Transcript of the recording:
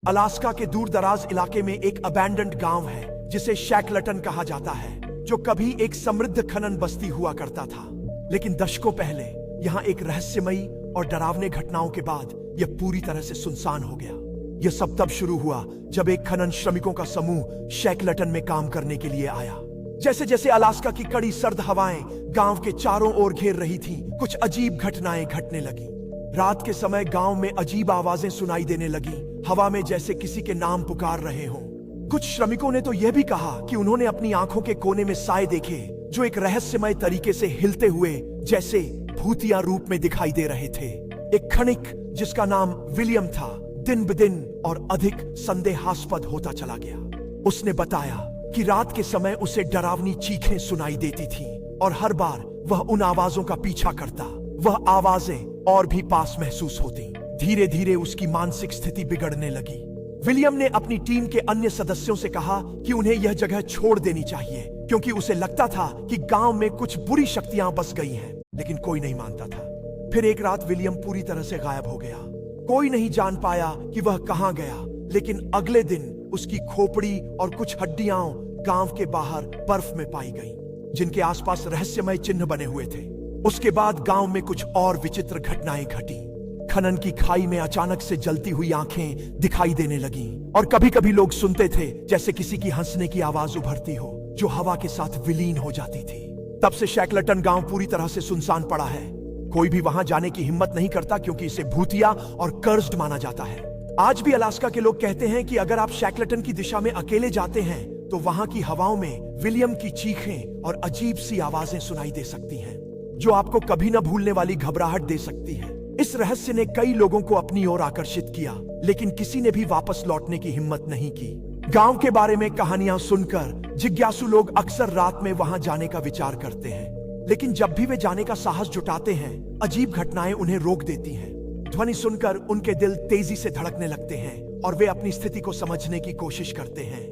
Alaska के दूर दराज इलाके में एक अबैंडन्ड गांव है जिसे शैकलटन कहा जाता है, जो कभी एक समृद्ध खनन बस्ती हुआ करता था। लेकिन दशकों पहले यहाँ एक रहस्यमयी और डरावने घटनाओं के बाद यह पूरी तरह से सुनसान हो गया। यह सब तब शुरू हुआ जब एक खनन श्रमिकों का समूह शैकलटन में काम करने के लिए आया। जैसे जैसे अलास्का की कड़ी सर्द हवाएं गांव के चारों ओर घेर रही थीं, कुछ अजीब घटनाएं घटने लगी। रात के समय गांव में अजीब आवाजें सुनाई देने लगी, हवा में जैसे किसी के नाम पुकार रहे हों। कुछ श्रमिकों ने तो यह भी कहा कि उन्होंने अपनी आंखों के कोने में साए देखे, जो एक रहस्यमय तरीके से हिलते हुए जैसे भूतिया रूप में दिखाई दे रहे थे। एक खनिक जिसका नाम विलियम था, दिन ब दिन और अधिक संदेहास्पद होता चला गया। उसने बताया कि रात के समय उसे डरावनी चीखें सुनाई देती थीं और हर बार वह उन आवाजों का पीछा करता, वह आवाजें और भी पास महसूस होती। धीरे धीरे उसकी मानसिक स्थिति बिगड़ने लगी। विलियम ने अपनी टीम के अन्य सदस्यों से कहा कि उन्हें यह जगह छोड़ देनी चाहिए, क्योंकि उसे लगता था कि गांव में कुछ बुरी शक्तियां बस गई हैं। लेकिन कोई नहीं मानता था। फिर एक रात विलियम पूरी तरह से गायब हो गया। कोई नहीं जान पाया कि वह कहां गया, लेकिन अगले दिन उसकी खोपड़ी और कुछ हड्डियां गांव के बाहर बर्फ में पाई गईं, जिनके आसपास रहस्यमय चिन्ह बने हुए थे। उसके बाद गांव में कुछ और विचित्र घटनाएं घटी। खनन की खाई में अचानक से जलती हुई आंखें दिखाई देने लगीं और कभी कभी लोग सुनते थे जैसे किसी की हंसने की आवाज उभरती हो, जो हवा के साथ विलीन हो जाती थी। तब से शैकलटन गांव पूरी तरह से सुनसान पड़ा है। कोई भी वहां जाने की हिम्मत नहीं करता, क्योंकि इसे भूतिया और कर्स्ड माना जाता है। आज भी अलास्का के लोग कहते हैं कि अगर आप शैकलटन की दिशा में अकेले जाते हैं तो वहां की हवाओं में विलियम की चीखें और अजीब सी आवाजें सुनाई दे सकती हैं, जो आपको कभी न भूलने वाली घबराहट दे सकती है। इस रहस्य ने कई लोगों को अपनी ओर आकर्षित किया, लेकिन किसी ने भी वापस लौटने की हिम्मत नहीं की। गांव के बारे में कहानियां सुनकर जिज्ञासु लोग अक्सर रात में वहां जाने का विचार करते हैं, लेकिन जब भी वे जाने का साहस जुटाते हैं, अजीब घटनाएं उन्हें रोक देती हैं। ध्वनि सुनकर उनके दिल तेजी से धड़कने लगते हैं और वे अपनी स्थिति को समझने की कोशिश करते हैं।